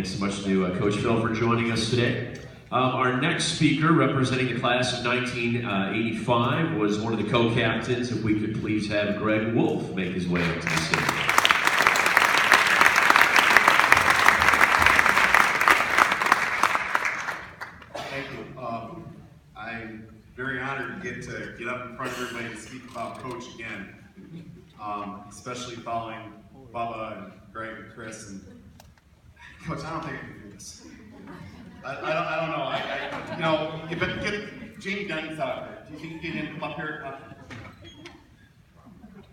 Thanks so much to Coach Phil for joining us today. Our next speaker, representing the class of 1985, was one of the co-captains. If we could please have Greg Wolff make his way up to the stage. Thank you. I'm very honored to get up in front of everybody and speak about Coach again, especially following Bubba and Greg and Chris. And Coach, I don't think I can do this. I don't know. You better get Jamie Dunn's out there. Do you think you can get him up here?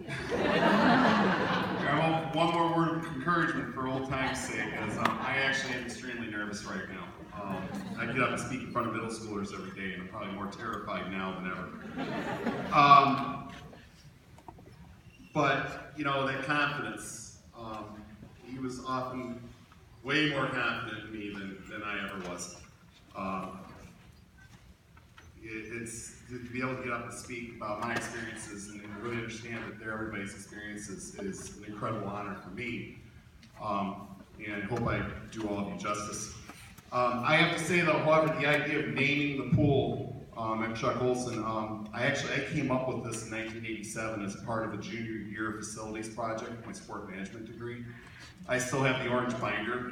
I want one more word of encouragement for old time's sake, because I actually am extremely nervous right now. I get up and speak in front of middle schoolers every day, and I'm probably more terrified now than ever. But, that confidence, he was often way more confident in me than I ever was. It's to be able to get up and speak about my experiences and really understand that everybody's experiences is an incredible honor for me. And I hope I do all of you justice. I have to say though, however, the idea of naming the pool at Chuck Olson, I came up with this in 1987 as part of a junior year facilities project, my sport management degree. I still have the orange binder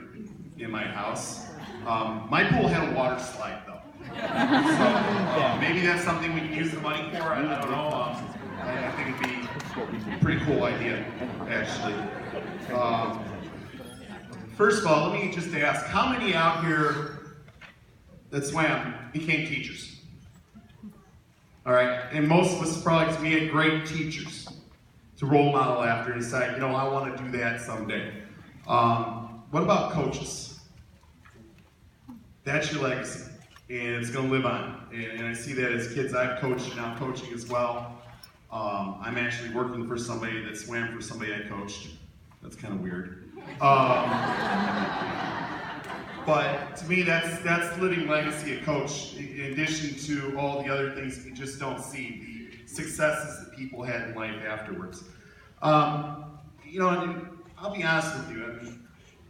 in my house. My pool had a water slide though. So maybe that's something we can use the money for, I don't know. I think it'd be a pretty cool idea, actually. First of all, let me just ask, how many out here that swam became teachers? All right, and most of us probably, because we had great teachers to role model after and decide, I want to do that someday. What about coaches? That's your legacy, and it's going to live on. And I see that as kids I've coached, now coaching as well. I'm actually working for somebody that swam for somebody I coached. That's kind of weird. But to me, that's living legacy of coach, in addition to all the other things you just don't see, the successes that people had in life afterwards. I'll be honest with you.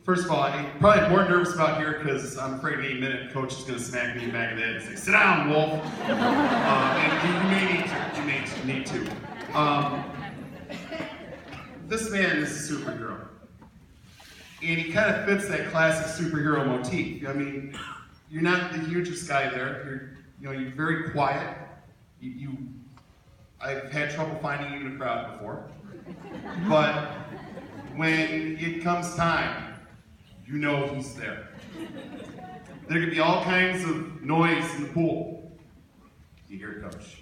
First of all, I'm probably more nervous about here because I'm afraid any minute coach is going to smack me in the back of the head and say, "Sit down, Wolf." And you may need to. This man is a superhero. And he kind of fits that classic superhero motif. I mean, you're not the hugest guy there. You're very quiet. I've had trouble finding you in a crowd before. But when it comes time, he's there. There could be all kinds of noise in the pool. You hear Coach.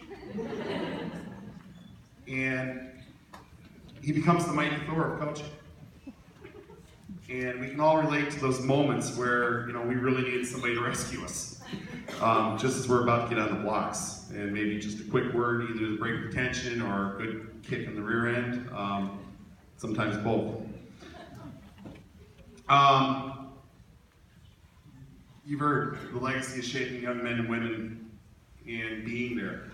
And he becomes the mighty Thor of coaching. And we can all relate to those moments where, we really needed somebody to rescue us. Just as we're about to get on the blocks. And maybe just a quick word, either to break the tension or a good kick in the rear end. Sometimes both. You've heard the legacy of shaping young men and women and being there.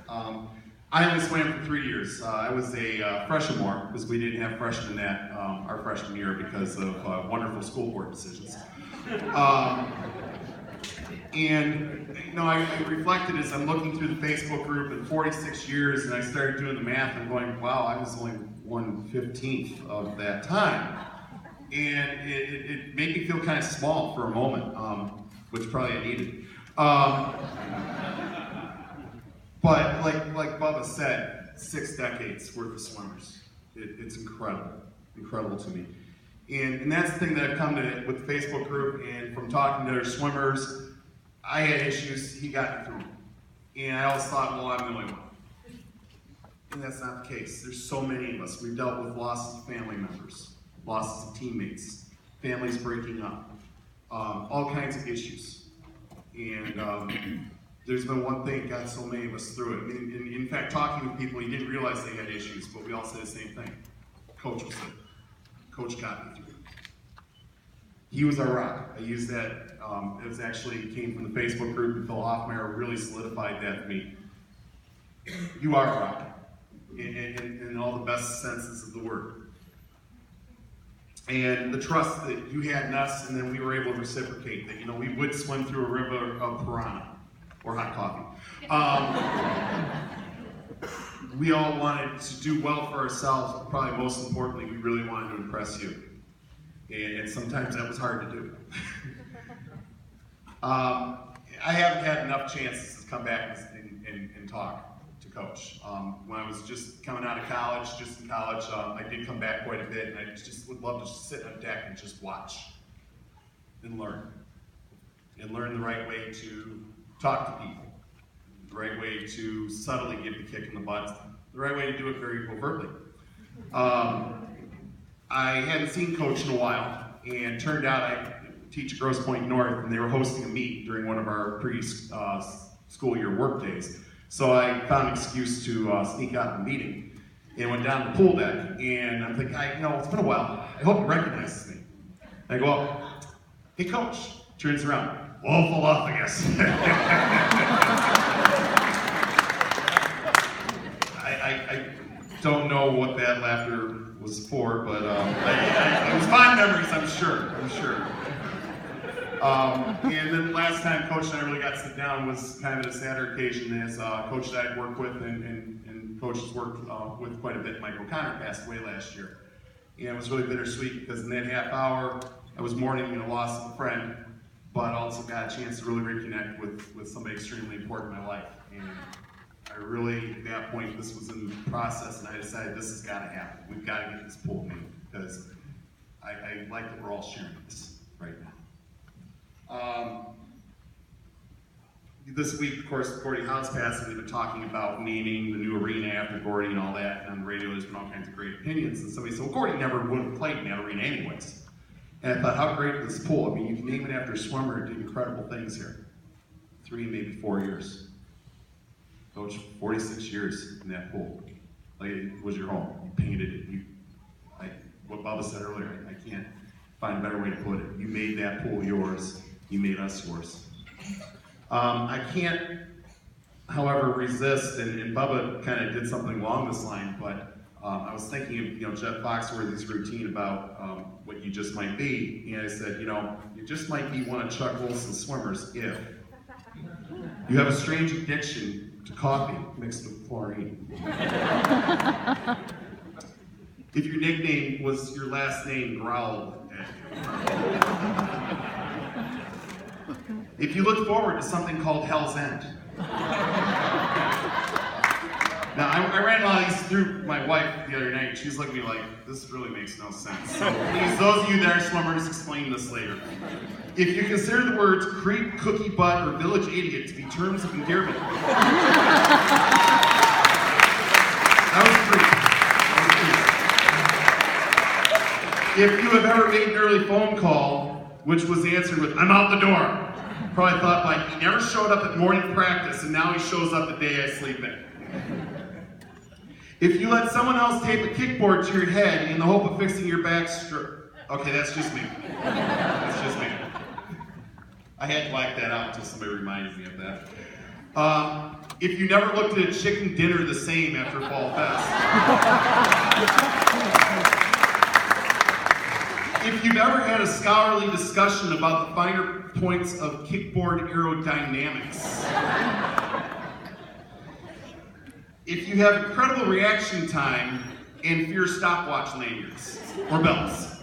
I only swam for 3 years. I was a freshman, because we didn't have freshmen that our freshman year because of wonderful school board decisions. I reflected as I'm looking through the Facebook group in 46 years, and I started doing the math and going, wow, I was only 1/15 of that time. And it made me feel kind of small for a moment, which probably I needed. But like Bubba said, 6 decades worth of swimmers. It's incredible to me. And that's the thing that I've come to with the Facebook group, and from talking to other swimmers, I had issues, he got me through them. And I always thought, well, I'm the only one. And that's not the case. There's so many of us. We've dealt with losses of family members, losses of teammates, families breaking up, all kinds of issues. And there's been one thing that got so many of us through it. In fact, talking with people, you didn't realize they had issues, but we all said the same thing. Coach was it. Coach got me through it. He was our rock. I used that. It came from the Facebook group, and Phil Hoffmeyer really solidified that for me. You are a rock, in all the best senses of the word. and the trust that you had in us, and then we were able to reciprocate that. We would swim through a river of piranha or hot coffee. We all wanted to do well for ourselves, but probably most importantly, we really wanted to impress you. And sometimes that was hard to do. I haven't had enough chances to come back and talk to Coach. When I was just coming out of college, I did come back quite a bit, and I just would love to sit on deck and just watch and learn. And learn the right way to talk to people, the right way to subtly give the kick in the butt, the right way to do it very overtly. I hadn't seen Coach in a while, and turned out I teach at Grosse Pointe North, and they were hosting a meet during one of our pre-school year work days. So I found an excuse to sneak out of the meeting and went down to the pool deck. And I'm thinking, it's been a while. I hope he recognizes me. And I go up, "Hey, Coach." Turns around, "Wolfalophagus." I don't know what that laughter was for, but it was fond memories, I'm sure. And then last time Coach and I really got to sit down was kind of at a sadder occasion, as Coach that I'd worked with and Coach has worked with quite a bit. Mike O'Connor passed away last year. And it was really bittersweet because in that half hour, I was mourning the loss of a friend, but also got a chance to really reconnect with somebody extremely important in my life. And I really, at that point, this was in the process, and I decided this has got to happen. We've got to get this pool made, because I like that we're all sharing this right now. This week, of course, Gordie Howe's passing. We've been talking about naming the new arena after Gordie and all that, and on the radio there's been all kinds of great opinions, and somebody said, well, Gordie never would have played in that arena anyways. And I thought, how great is this pool? I mean, you can name it after a swimmer who did incredible things here. 3, maybe 4 years. Coach, 46 years in that pool. Like, it was your home. You painted it. Like what Bubba said earlier, I can't find a better way to put it. You made that pool yours. You made us yours. I can't, however, resist, and Bubba kind of did something along this line, but I was thinking of Jeff Foxworthy's routine about what you just might be, and I said, you just might be one of Chuck Wilson's swimmers if you have a strange addiction to coffee mixed with chlorine. If your nickname was your last name growled at you. If you look forward to something called Hell's End. Now, I ran a lot of these through my wife the other night. She's looking at me like, this really makes no sense. So please, those of you that are swimmers, explain this later. If you consider the words creep, cookie butt, or village idiot to be terms of endearment. That was creep. If you have ever made an early phone call, which was answered with, I'm out the door, probably thought like, he never showed up at morning practice and now he shows up the day I sleep in. If you let someone else tape a kickboard to your head in the hope of fixing your back okay, that's just me. That's just me. I had to black that out until somebody reminded me of that. If you never looked at a chicken dinner the same after Fall Fest. If you've ever had a scholarly discussion about the finer points of kickboard aerodynamics. If you have incredible reaction time and fear stopwatch lanyards or belts.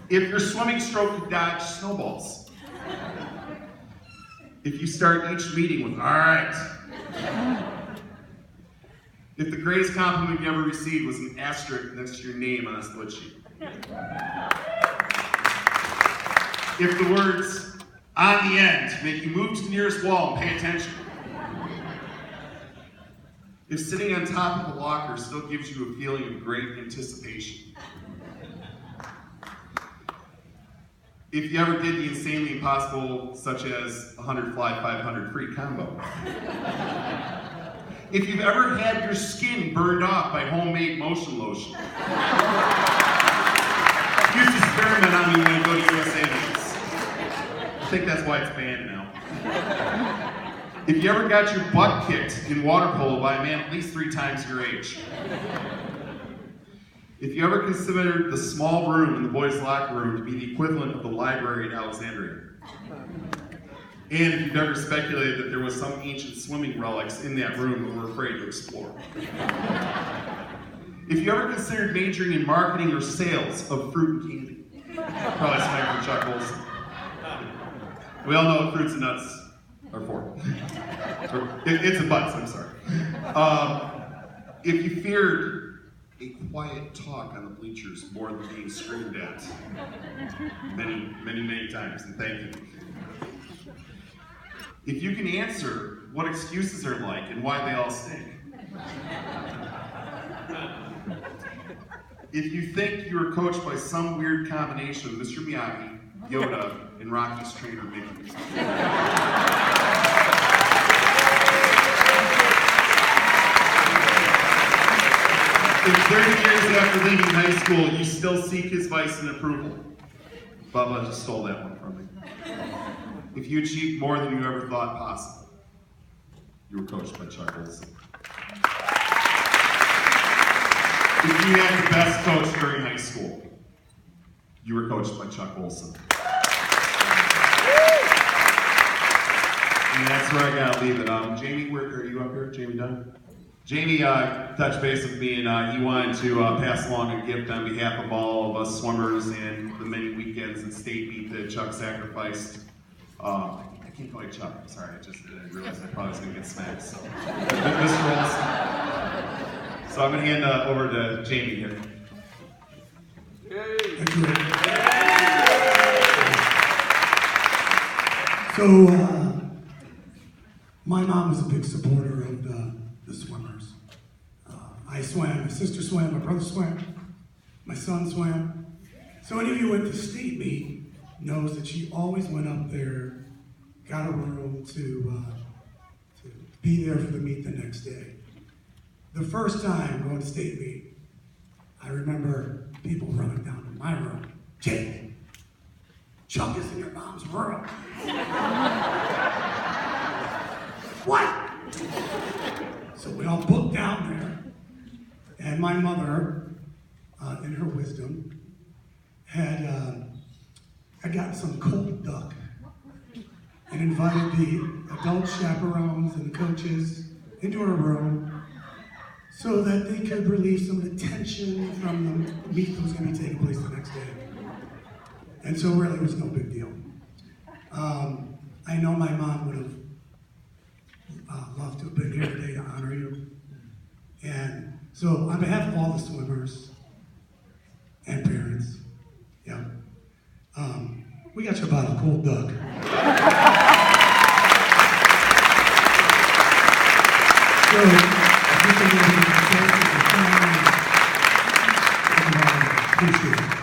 If your swimming stroke could dodge snowballs. If you start each meeting with, all right. If the greatest compliment you ever received was an asterisk next to your name on a split sheet. If the words, on the end, make you move to the nearest wall and pay attention. If sitting on top of a locker still gives you a feeling of great anticipation. If you ever did the insanely impossible, such as 100 fly, 500 free combo. If you've ever had your skin burned off by homemade motion lotion. Used to experiment on me when I go to USA Days. I think that's why it's banned now. If you ever got your butt kicked in water polo by a man at least 3 times your age. If you ever considered the small room in the boys' locker room to be the equivalent of the library at Alexandria. And if you've ever speculated that there was some ancient swimming relics in that room that we're afraid to explore. If you ever considered majoring in marketing or sales of fruit and candy. Probably swam for Chuck Olson. We all know what fruits and nuts are for. It's a butts, I'm sorry. If you feared a quiet talk on the bleachers more than being screamed at many times, and thank you. If you can answer what excuses are like and why they all stink. If you think you were coached by some weird combination of Mr. Miyagi, Yoda, and Rocky's trainer, Mickey. If 30 years after leaving high school, you still seek his advice and approval. Bubba just stole that one from me. If you achieved more than you ever thought possible, you were coached by Chuck Olson. If you had the best coach during high school, you were coached by Chuck Olson. And that's where I gotta leave it. Jamie, where are you up here? Jamie Dunn? Jamie touched base with me, and he wanted to pass along a gift on behalf of all of us swimmers and the many weekends and state meet that Chuck sacrificed. I can't call you Chuck. I'm sorry. I realized I probably was going to get smacked. So, Mr. Olson. So I'm going to hand over to Jamie here. So, my mom was a big supporter of the swimmers. I swam, my sister swam, my brother swam, my son swam. So any of you went to state meet knows that she always went up there, got a room to be there for the meet the next day. The first time going to state meet, I remember people running down to my room. Jake, Chuck is in your mom's room. What? So we all booked down there, and my mother, in her wisdom, had gotten some cold duck and invited the adult chaperones and the coaches into her room so that they could relieve some of the tension from the meet that was going to be taking place the next day. And so really it was no big deal. I know my mom would have loved to have been here today to honor you. And so on behalf of all the swimmers and parents, we got you about a cold duck. So, if you can appreciate it.